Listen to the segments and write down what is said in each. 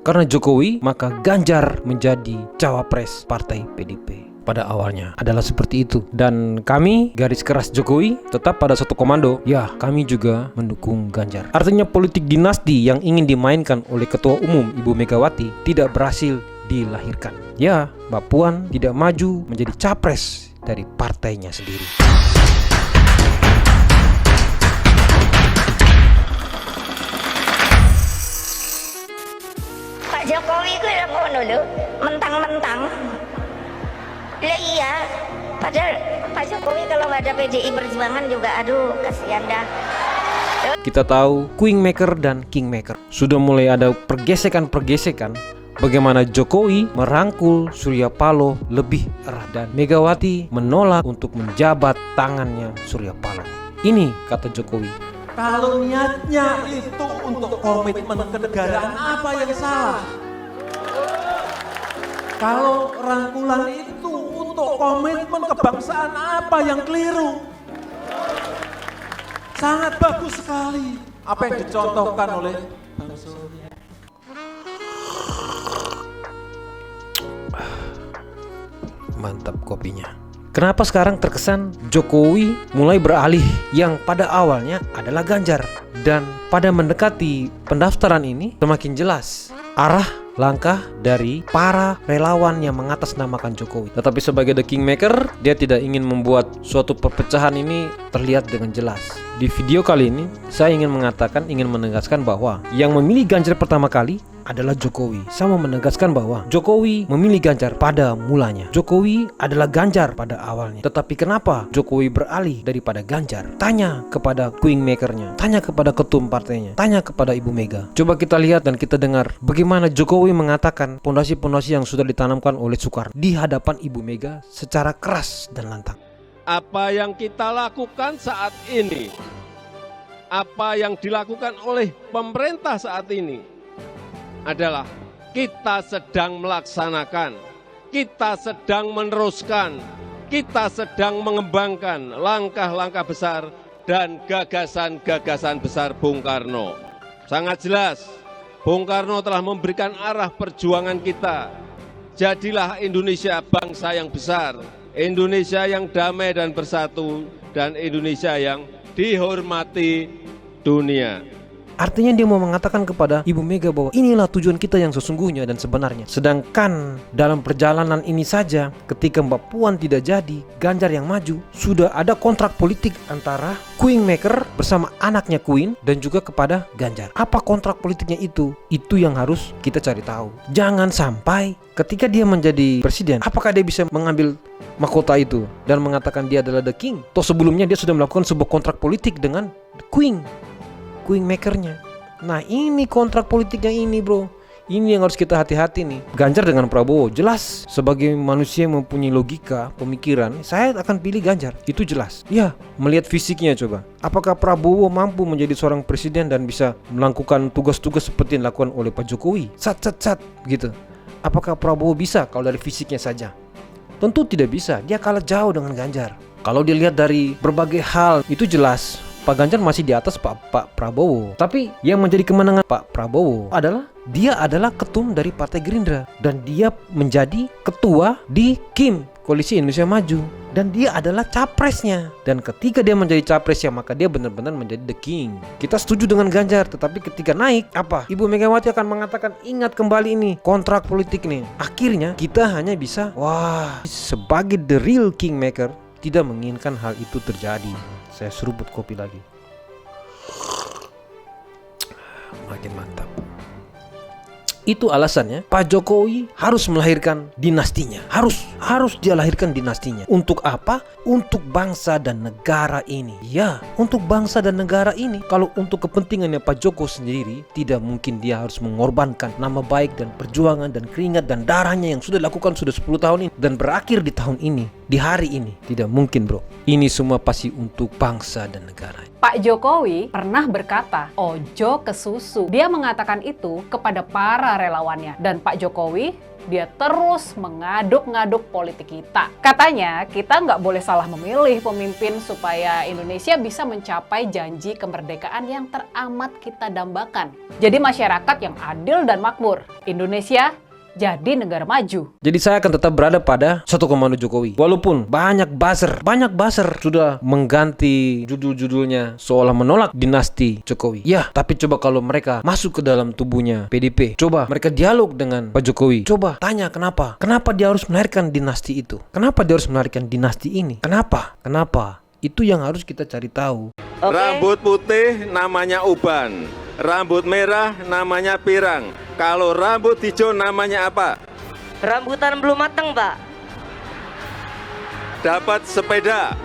karena Jokowi, maka Ganjar menjadi cawapres partai PDIP. Pada awalnya adalah seperti itu. Dan kami, garis keras Jokowi, tetap pada satu komando. Ya, kami juga mendukung Ganjar. Artinya politik dinasti yang ingin dimainkan oleh Ketua Umum Ibu Megawati tidak berhasil dilahirkan. Ya, Mbak Puan tidak maju menjadi capres dari partainya sendiri. Pak Jokowi itu yang ngono lho, mentang-mentang. Lah iya, padahal Pak Jokowi kalau nggak ada PDI Perjuangan juga aduh kasihan dah. Kita tahu Queenmaker dan Kingmaker. Sudah mulai ada pergesekan-pergesekan bagaimana Jokowi merangkul Surya Paloh lebih erat dan Megawati menolak untuk menjabat tangannya Surya Paloh. Ini kata Jokowi. Kalau niatnya itu untuk komitmen kenegaraan, apa yang salah? Kalau rangkulan itu untuk komitmen kebangsaan, apa yang keliru? Sangat bagus sekali apa yang dicontohkan oleh Bang Surya. Mantap kopinya. Kenapa sekarang terkesan Jokowi mulai beralih yang pada awalnya adalah Ganjar? Dan pada mendekati pendaftaran ini semakin jelas arah langkah dari para relawan yang mengatasnamakan Jokowi. Tetapi sebagai the kingmaker, dia tidak ingin membuat suatu perpecahan ini terlihat dengan jelas. Di video kali ini, saya ingin menegaskan bahwa yang memilih Ganjar pertama kali adalah Jokowi. Saya mau menegaskan bahwa Jokowi memilih Ganjar pada mulanya. Jokowi adalah Ganjar pada awalnya. Tetapi kenapa Jokowi beralih daripada Ganjar? Tanya kepada Queenmakernya, tanya kepada ketum partainya, tanya kepada Ibu Mega. Coba kita lihat dan kita dengar bagaimana Jokowi mengatakan pondasi-pondasi yang sudah ditanamkan oleh Soekarno di hadapan Ibu Mega secara keras dan lantang. Apa yang kita lakukan saat ini, apa yang dilakukan oleh pemerintah saat ini adalah kita sedang melaksanakan, kita sedang meneruskan, kita sedang mengembangkan langkah-langkah besar dan gagasan-gagasan besar Bung Karno. Sangat jelas, Bung Karno telah memberikan arah perjuangan kita. Jadilah Indonesia bangsa yang besar, Indonesia yang damai dan bersatu, dan Indonesia yang dihormati dunia. Artinya dia mau mengatakan kepada Ibu Mega bahwa inilah tujuan kita yang sesungguhnya dan sebenarnya. Sedangkan dalam perjalanan ini saja, ketika Mbak Puan tidak jadi, Ganjar yang maju, sudah ada kontrak politik antara Queenmaker bersama anaknya Queen dan juga kepada Ganjar. Apa kontrak politiknya itu? Itu yang harus kita cari tahu. Jangan sampai ketika dia menjadi presiden, apakah dia bisa mengambil mahkota itu dan mengatakan dia adalah the king? Toh sebelumnya dia sudah melakukan sebuah kontrak politik dengan Queenmakernya. Nah ini kontrak politiknya ini bro. Ini yang harus kita hati-hati nih. Ganjar dengan Prabowo jelas sebagai manusia yang mempunyai logika, pemikiran, saya akan pilih Ganjar. Itu jelas. Ya, melihat fisiknya coba. Apakah Prabowo mampu menjadi seorang presiden dan bisa melakukan tugas-tugas seperti yang dilakukan oleh Pak Jokowi? Sat gitu. Apakah Prabowo bisa kalau dari fisiknya saja? Tentu tidak bisa. Dia kalah jauh dengan Ganjar. Kalau dilihat dari berbagai hal, itu jelas Pak Ganjar masih di atas Pak Prabowo. Tapi yang menjadi kemenangan Pak Prabowo adalah dia adalah ketum dari Partai Gerindra dan dia menjadi ketua di KIM, Koalisi Indonesia Maju, dan dia adalah capresnya. Dan ketika dia menjadi capresnya, maka dia benar-benar menjadi the king. Kita setuju dengan Ganjar, tetapi ketika naik apa? Ibu Megawati akan mengatakan ingat kembali ini kontrak politik nih. Akhirnya kita hanya bisa sebagai the real kingmaker tidak menginginkan hal itu terjadi. Saya seruput kopi lagi. Makin mantap. Itu alasannya Pak Jokowi harus melahirkan dinastinya. Harus dia lahirkan dinastinya. Untuk apa? Untuk bangsa dan negara ini. Ya, untuk bangsa dan negara ini. Kalau untuk kepentingannya Pak Joko sendiri, tidak mungkin dia harus mengorbankan nama baik dan perjuangan dan keringat dan darahnya yang sudah dilakukan sudah 10 tahun ini dan berakhir di tahun ini. di hari ini. Tidak mungkin bro. Ini semua pasti untuk bangsa dan negara. Pak Jokowi pernah berkata, ojo ke susu. Dia mengatakan itu kepada para relawannya. Dan Pak Jokowi, dia terus mengaduk-ngaduk politik kita. Katanya, kita nggak boleh salah memilih pemimpin supaya Indonesia bisa mencapai janji kemerdekaan yang teramat kita dambakan. Jadi masyarakat yang adil dan makmur. Indonesia jadi negara maju. Jadi saya akan tetap berada pada satu komando Jokowi. Walaupun banyak buzzer sudah mengganti judul-judulnya seolah menolak dinasti Jokowi. Ya, tapi coba kalau mereka masuk ke dalam tubuhnya PDP, coba mereka dialog dengan Pak Jokowi. Coba tanya kenapa? Kenapa dia harus melahirkan dinasti itu? Kenapa dia harus melahirkan dinasti ini? Kenapa? Itu yang harus kita cari tahu. Rambut putih namanya uban, rambut merah namanya pirang. Kalau rambut hijau namanya apa? Rambutan belum matang, Pak. Dapat sepeda.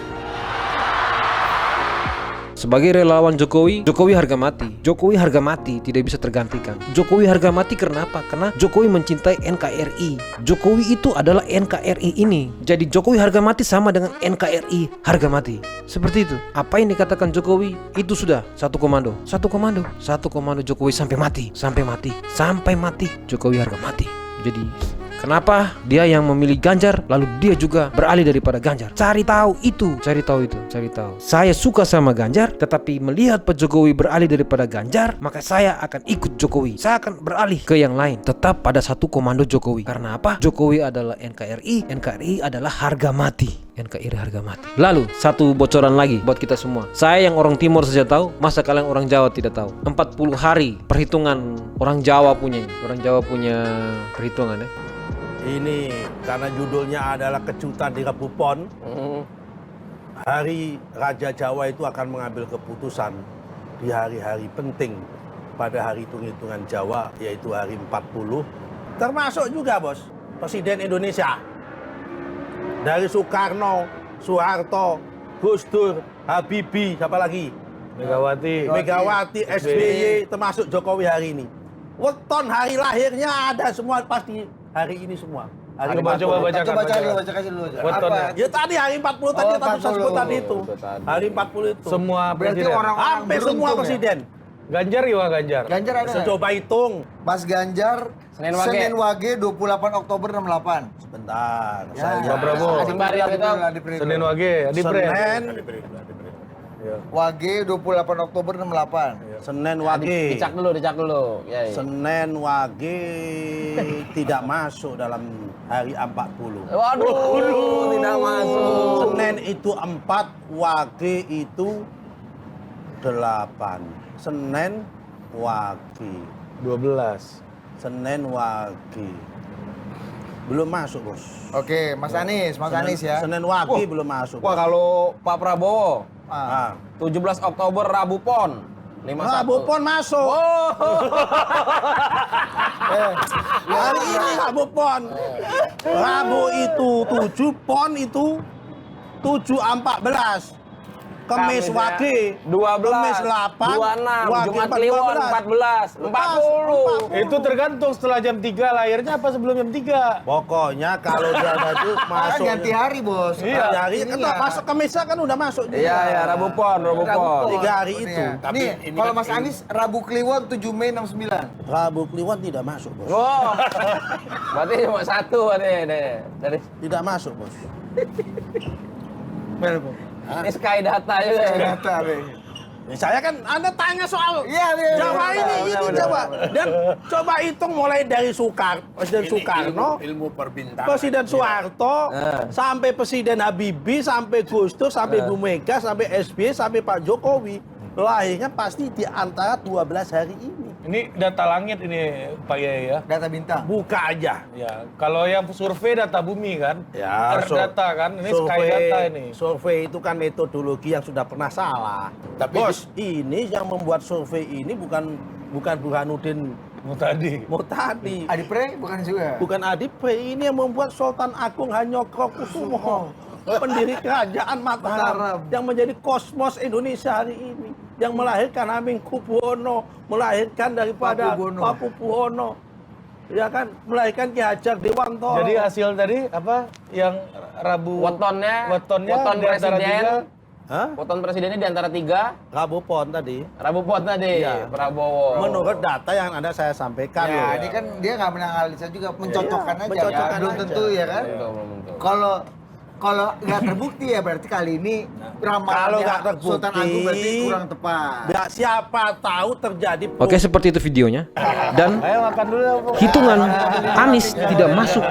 Sebagai relawan Jokowi, Jokowi harga mati. Jokowi harga mati, tidak bisa tergantikan. Jokowi harga mati karena apa? Karena Jokowi mencintai NKRI. Jokowi itu adalah NKRI ini. Jadi Jokowi harga mati sama dengan NKRI harga mati. Seperti itu. Apa yang dikatakan Jokowi, itu sudah satu komando. Satu komando Jokowi sampai mati. Jokowi harga mati. Jadi kenapa dia yang memilih Ganjar, lalu dia juga beralih daripada Ganjar? Cari tahu itu. Saya suka sama Ganjar, tetapi melihat Pak Jokowi beralih daripada Ganjar, maka saya akan ikut Jokowi. Saya akan beralih ke yang lain. Tetap pada satu komando Jokowi. Karena apa? Jokowi adalah NKRI, NKRI adalah harga mati. NKRI harga mati. Lalu, satu bocoran lagi buat kita semua. Saya yang orang Timur saja tahu, masa kalian orang Jawa tidak tahu? 40 hari perhitungan orang Jawa punya. Orang Jawa punya perhitungan ya. Ini karena judulnya adalah kejutan di Rabu Pon. Hari Raja Jawa itu akan mengambil keputusan di hari-hari penting pada hari hitung-hitungan Jawa, yaitu hari 40. Termasuk juga bos, Presiden Indonesia. Dari Soekarno, Soeharto, Gus Dur, Habibie, siapa lagi? Megawati, SBY, termasuk Jokowi hari ini. Weton hari lahirnya ada semua pasti hari ini semua. Coba bacakan dulu. Ya tadi hari 40 tadi saya sebut tadi itu. Hari 40 itu. Semua Berarti presiden. orang-orang Hampir semua beruntung presiden. Ganjar juga Ganjar. Ganjar ada nggak? Coba hitung. Mas Ganjar, Senin Wage 28 Oktober 68. Sebentar. Ya, Saya Pak Prabowo. Senin Wage, Adi Pre. Senin Wage 28 Oktober 68. Senin Wage. Dicak dulu. Ya, ya. Senin Wage tidak masuk dalam hari 40. Waduh, tidak masuk. Senin itu 4, Wage itu 8. Senin Wage. 12. Senin Wage. Belum masuk, Bos. Oke, Mas Anies ya. Senin Wage belum masuk. Wah, kalau Pak Prabowo, Ah. 17 Oktober Rabu Pon. 51. Rabu Pon masuk. Hari ini Rabu Pon. Rabu itu 7, Pon itu 7-14. Kemis Wage 12, Kemis 8, 26, Wage Jumat Kliwon 14, 40. Itu tergantung setelah jam 3 lahirnya apa sebelum jam 3. Pokoknya kalau dia ada itu Kan masuk. ganti hari, Bos. Iya. Hari kan masuk Kemisnya kan udah masuk juga. Iya, Rabu Pon. 3 hari itu. Nih, kalau Mas Anies Rabu Kliwon 7 Mei 69. Rabu Kliwon tidak masuk, Bos. Oh, berarti cuma satu dari Tidak masuk, Bos. ini Sky Data juga. Ya. Data nih. Ya, saya kan Anda tanya soal Iya. Jawa ini Jawa. Dan coba hitung mulai dari Presiden Soekarno, ilmu perbintangan. Presiden Soeharto, sampai Presiden Habibie, sampai Gus Dur, sampai Bu Mega, sampai SBY, sampai Pak Jokowi. Lahirnya pasti di antara 12 hari ini. Ini data langit ini Pak Yai ya. Data bintang. Buka aja. Ya, kalau yang survei data bumi kan. Ya, Data kan, ini Sky Data ini. Survei itu kan metodologi yang sudah pernah salah. Tapi Bos, ini yang membuat survei ini bukan Burhanuddin Mutadi. Mutadi. Adipre bukan juga. Bukan Adipre, ini yang membuat Sultan Agung Hanyokrokusumo, pendiri kerajaan Mataram, yang menjadi kosmos Indonesia hari ini, yang melahirkan Hamengkubuwono, melahirkan daripada Pakubuwono. Pakubuwono. Ya kan, melahirkan Ki Hajar Dewantoro. Jadi hasil tadi apa yang Rabu Wetonnya weton di antara presiden tiga. Hah? Weton presidennya di antara 3. Rabu Pon tadi. Rabu Pon tadi, Iya. Prabowo. Menurut data yang Anda saya sampaikan loh. Ya, ini kan dia nggak menganalisa juga, mencocokkan aja. mencocokkan Belum aja. tentu ya kan. Belum tentu. Kalau nggak terbukti ya berarti kali ini Kalau ramalannya nggak terbukti, Sultan Agung berarti kurang tepat. Ya, siapa tahu terjadi Oke, seperti itu videonya. Dan Ayo makan dulu. hitungan Anies tidak masuk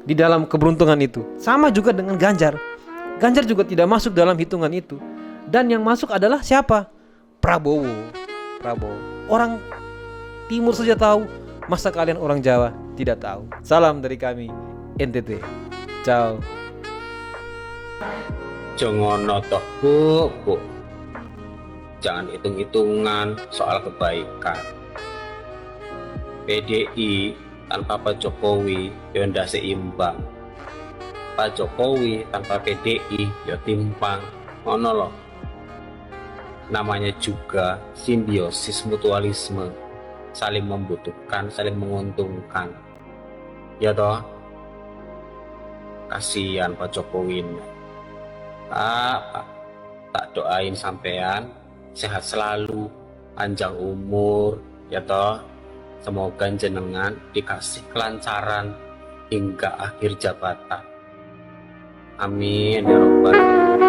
di dalam keberuntungan itu. Sama juga dengan Ganjar. Ganjar juga tidak masuk dalam hitungan itu. Dan yang masuk adalah siapa? Prabowo. Orang Timur saja tahu, masa kalian orang Jawa tidak tahu? Salam dari kami, NTT. Ciao. Jongono toh bu. Jangan hitung-hitungan soal kebaikan. PDI tanpa Pak Jokowi ya ndak seimbang. Pak Jokowi tanpa PDI ya timpang. Ngono loh. Namanya juga simbiosis mutualisme, saling membutuhkan, saling menguntungkan. Ya toh. Kasihan Pak Jokowi ini. Pak, tak doain sampean sehat selalu, panjang umur, ya toh. Semoga jenengan dikasih kelancaran hingga akhir jabatan. Amin ya robbal alamin.